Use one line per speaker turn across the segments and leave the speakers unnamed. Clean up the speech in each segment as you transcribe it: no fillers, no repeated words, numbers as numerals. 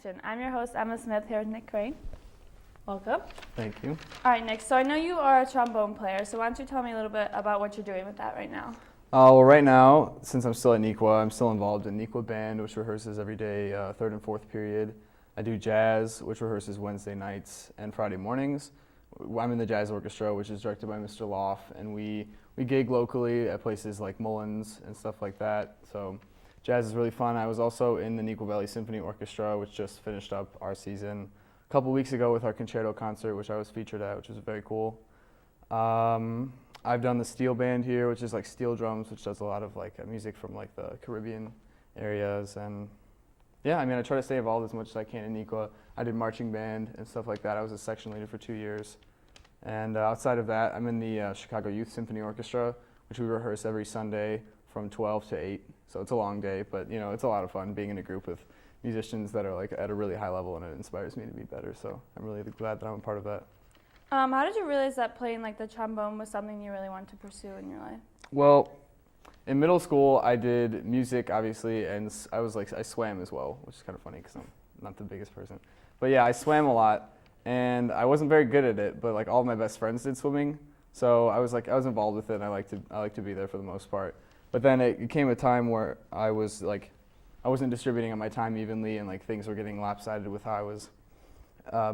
Connection. I'm your host, Emma Smith, here with Nick Crane. Welcome.
Thank you.
All right, Nick, so I know you are a trombone player, so why don't you tell me a little bit about what you're doing with that right now?
Well, right now, since I'm still at NEQA, I'm still involved in NEQA Band, which rehearses every day, third and fourth period. I do jazz, which rehearses Wednesday nights and Friday mornings. I'm in the jazz orchestra, which is directed by Mr. Loff, and we gig locally at places like Mullins and stuff like that. So jazz is really fun. I was also in the Neuqua Valley Symphony Orchestra, which just finished up our season a couple weeks ago with our concerto concert, which I was featured at, which was very cool. I've done the steel band here, which is like steel drums, which does a lot of like music from like the Caribbean areas. And yeah, I mean, I try to stay involved as much as I can in NEQA. I did marching band and stuff like that. I was a section leader for 2 years. And outside of that, I'm in the Chicago Youth Symphony Orchestra, which we rehearse every Sunday from 12 to 8. So it's a long day, but you know, it's a lot of fun being in a group with musicians that are like at a really high level, and it inspires me to be better. So I'm really glad that I'm a part of that.
How did you realize that playing like the trombone was something you really wanted to pursue in your life?
Well, in middle school, I did music, obviously, and I swam as well, which is kind of funny because I'm not the biggest person. But yeah, I swam a lot, and I wasn't very good at it, but like all of my best friends did swimming, so I was involved with it, and I like to be there for the most part. But then it came a time where I wasn't distributing my time evenly, and like things were getting lopsided with how I was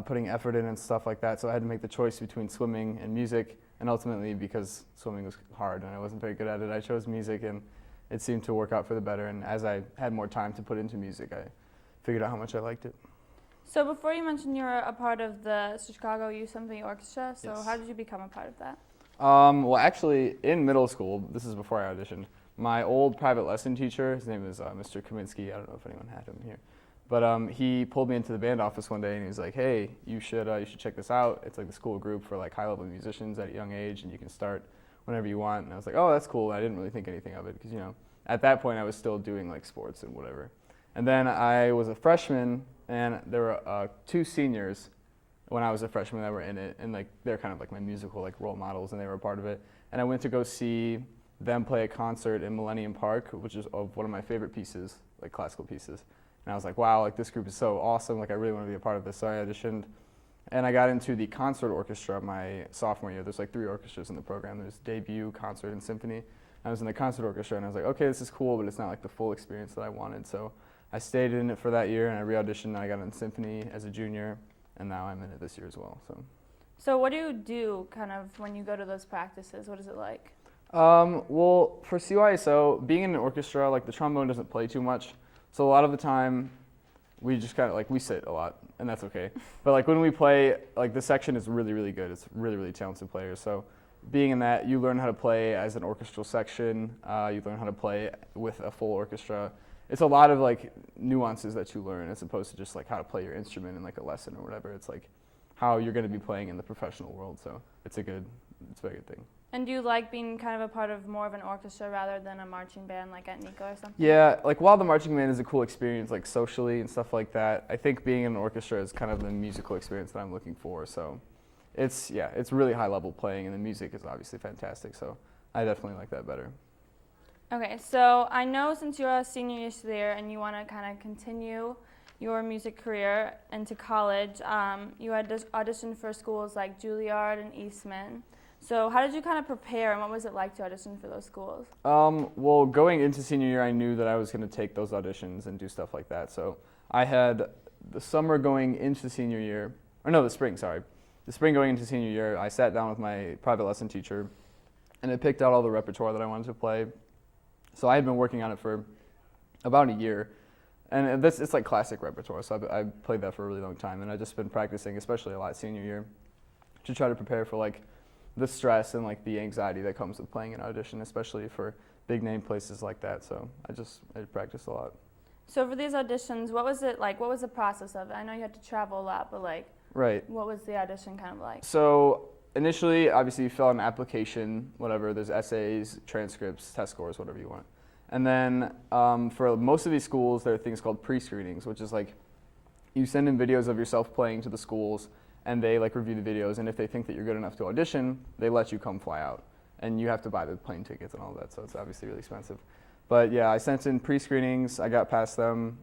putting effort in and stuff like that. So I had to make the choice between swimming and music, and ultimately, because swimming was hard and I wasn't very good at it, I chose music, and it seemed to work out for the better. And as I had more time to put into music, I figured out how much I liked it.
So before you mentioned you were a part of the Chicago Youth Symphony Orchestra, so
Yes.
how did you become a part of that?
Well, actually, in middle school, this is before I auditioned, my old private lesson teacher, his name is Mr. Kaminsky, I don't know if anyone had him here, but he pulled me into the band office one day, and he was like, hey, you should check this out. It's like the school group for like high-level musicians at a young age, and you can start whenever you want. And I was like, oh, that's cool. I didn't really think anything of it because, you know, at that point I was still doing like sports and whatever. And then I was a freshman, and there were 2 seniors when I was a freshman that were in it, and like they're kind of like my musical like role models, and they were a part of it. And I went to go see them play a concert in Millennium Park, which is one of my favorite pieces, like classical pieces. And I was like, wow, like this group is so awesome, like I really want to be a part of this. So I auditioned, and I got into the concert orchestra my sophomore year. There's like 3 orchestras in the program. There's debut, concert, and symphony. I was in the concert orchestra, and I was like, okay, this is cool, but it's not like the full experience that I wanted. So I stayed in it for that year, and I re-auditioned, and I got in symphony as a junior, and now I'm in it this year as well.
So what do you do kind of when you go to those practices? What is it like?
Well, for CYSO, being in an orchestra, like the trombone doesn't play too much. So a lot of the time, we just kind of like, we sit a lot, and that's okay. But like when we play, like the section is really, really good. It's really, really talented players. So being in that, you learn how to play as an orchestral section. You learn how to play with a full orchestra. It's a lot of like nuances that you learn as opposed to just like how to play your instrument in like a lesson or whatever. It's like how you're going to be playing in the professional world. So it's a very good thing.
And do you like being kind of a part of more of an orchestra rather than a marching band like at NEQA or something?
Yeah, like while the marching band is a cool experience like socially and stuff like that, I think being in an orchestra is kind of the musical experience that I'm looking for. So it's really high level playing, and the music is obviously fantastic. So I definitely like that better.
Okay, so I know since you're a senior year there and you want to kind of continue your music career into college, you had auditioned for schools like Juilliard and Eastman. So how did you kind of prepare, and what was it like to audition for those schools?
Well, going into senior year, I knew that I was going to take those auditions and do stuff like that. So I had the summer going into senior year, or no, the spring going into senior year, I sat down with my private lesson teacher, and I picked out all the repertoire that I wanted to play. So I had been working on it for about a year, and it's like classic repertoire, so I played that for a really long time, and I've just been practicing, especially a lot senior year, to try to prepare for like the stress and like the anxiety that comes with playing an audition, especially for big name places like that. So I practiced a lot.
So for these auditions, what was it like? What was the process of it? I know you had to travel a lot, but like,
right.
What was the audition kind of like?
So initially, obviously, you fill out an application, whatever. There's essays, transcripts, test scores, whatever you want. And then for most of these schools, there are things called pre-screenings, which is like you send in videos of yourself playing to the schools, and they like review the videos, and if they think that you're good enough to audition, they let you come fly out. And you have to buy the plane tickets and all that, so it's obviously really expensive. But yeah, I sent in pre-screenings, I got past them.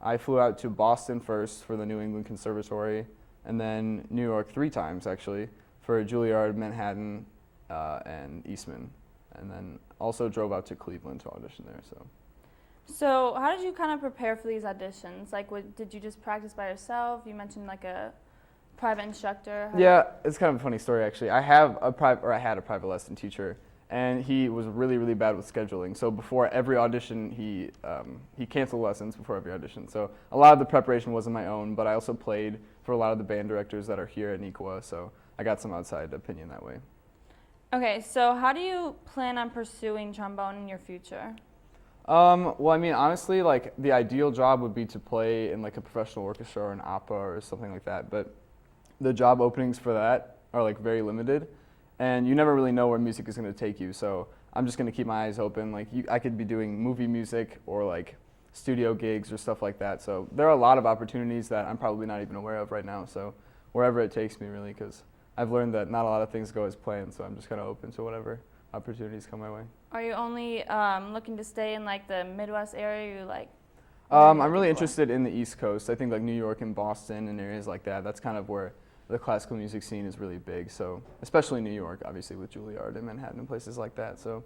I flew out to Boston first for the New England Conservatory, and then New York 3 times actually for Juilliard, Manhattan, and Eastman, and then also drove out to Cleveland to audition there.
So how did you kind of prepare for these auditions? Like, did you just practice by yourself? You mentioned like a private instructor.
Yeah, it's kind of a funny story actually. I had a private lesson teacher, and he was really, really bad with scheduling. So before every audition, he canceled lessons before every audition. So a lot of the preparation wasn't my own, but I also played for a lot of the band directors that are here at NEQA, so I got some outside opinion that way.
Okay, so how do you plan on pursuing trombone in your future?
Well, I mean, honestly, like the ideal job would be to play in like a professional orchestra or an opera or something like that, but the job openings for that are like very limited, and you never really know where music is going to take you. So I'm just going to keep my eyes open. Like I could be doing movie music or like studio gigs or stuff like that. So there are a lot of opportunities that I'm probably not even aware of right now. So wherever it takes me, really, because I've learned that not a lot of things go as planned. So I'm just kind of open to whatever opportunities come my way.
Are you only looking to stay in like the Midwest area? You like?
I'm really interested in the East Coast. I think like New York and Boston and areas like that. That's kind of where the classical music scene is really big. So especially New York, obviously with Juilliard and Manhattan and places like that. So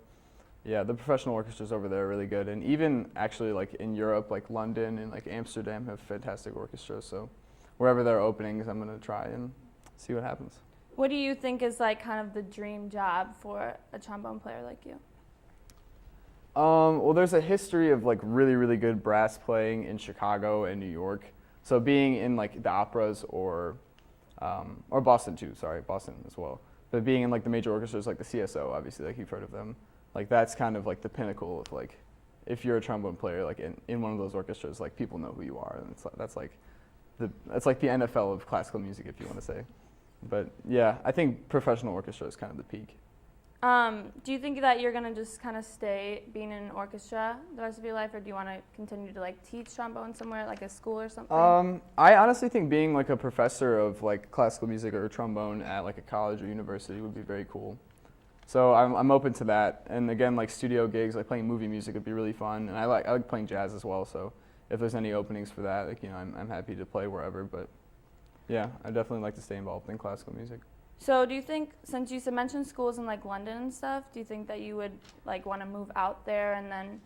yeah, the professional orchestras over there are really good. And even actually like in Europe, like London and like Amsterdam have fantastic orchestras. So wherever there are openings, I'm going to try and see what happens.
What do you think is like kind of the dream job for a trombone player like you?
Well, there's a history of like really, really good brass playing in Chicago and New York. So being in like the operas or Boston too, Boston as well. But being in like the major orchestras like the CSO, obviously, like you've heard of them, like that's kind of like the pinnacle of like, if you're a trombone player, like in one of those orchestras, like people know who you are, and that's like the NFL of classical music, if you want to say. But yeah, I think professional orchestra is kind of the peak.
Do you think that you're gonna just kind of stay being in an orchestra the rest of your life, or do you want to continue to like teach trombone somewhere, like a school or something?
I honestly think being like a professor of like classical music or trombone at like a college or university would be very cool. So I'm open to that. And again, like studio gigs, like playing movie music would be really fun. And I like playing jazz as well. So if there's any openings for that, like I'm happy to play wherever. But yeah, I definitely like to stay involved in classical music.
So do you think, since you mentioned schools in like London and stuff, do you think that you would like want to move out there and then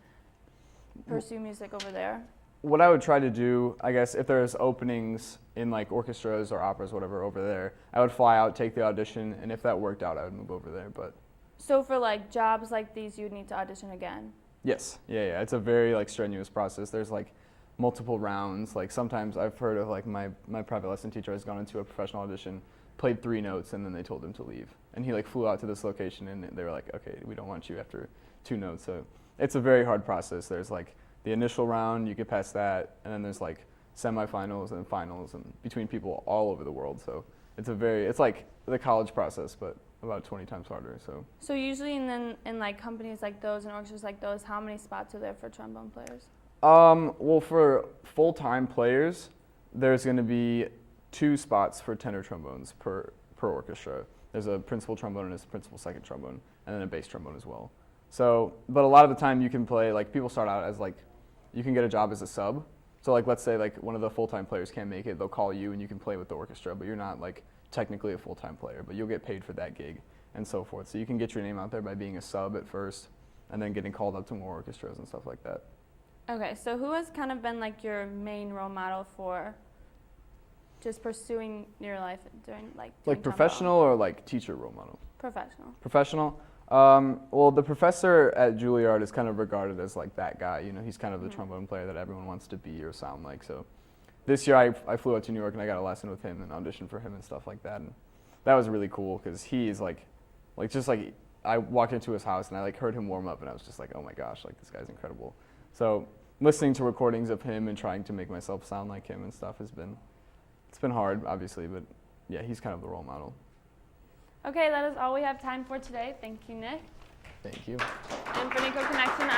pursue music over there?
What I would try to do, I guess, if there's openings in like orchestras or operas, whatever, over there, I would fly out, take the audition, and if that worked out, I would move over there. But
so for like jobs like these, you would need to audition again?
Yes, yeah. It's a very like strenuous process. There's like multiple rounds. Like sometimes I've heard of like my private lesson teacher has gone into a professional audition, played 3 notes, and then they told him to leave. And he like flew out to this location, and they were like, okay, we don't want you after 2 notes. So it's a very hard process. There's like the initial round, you get past that, and then there's like semifinals and finals, and between people all over the world. So it's like the college process, but about 20 times harder. So
usually in like companies like those and orchestras like those, how many spots are there for trombone players?
Well, for full-time players, there's going to be 2 spots for tenor trombones per orchestra. There's a principal trombone and a principal second trombone, and then a bass trombone as well. So, but a lot of the time you can play, like people start out as like, you can get a job as a sub. So like, let's say like one of the full-time players can't make it, they'll call you and you can play with the orchestra, but you're not like technically a full-time player, but you'll get paid for that gig and so forth. So you can get your name out there by being a sub at first and then getting called up to more orchestras and stuff like that.
Okay, so who has kind of been like your main role model for just pursuing your life during like
professional or like teacher role model?
Professional.
Well, the professor at Juilliard is kind of regarded as like that guy. You know, he's kind of the trombone player that everyone wants to be or sound like. So this year I flew out to New York and I got a lesson with him and auditioned for him and stuff like that. And that was really cool because he is like just like I walked into his house and I like heard him warm up and I was just like, oh my gosh, like this guy's incredible. So listening to recordings of him and trying to make myself sound like him and stuff it's been hard, obviously, but yeah, he's kind of the role model.
Okay, that is all we have time for today. Thank you, Nick.
Thank you.
And for Nico Connection,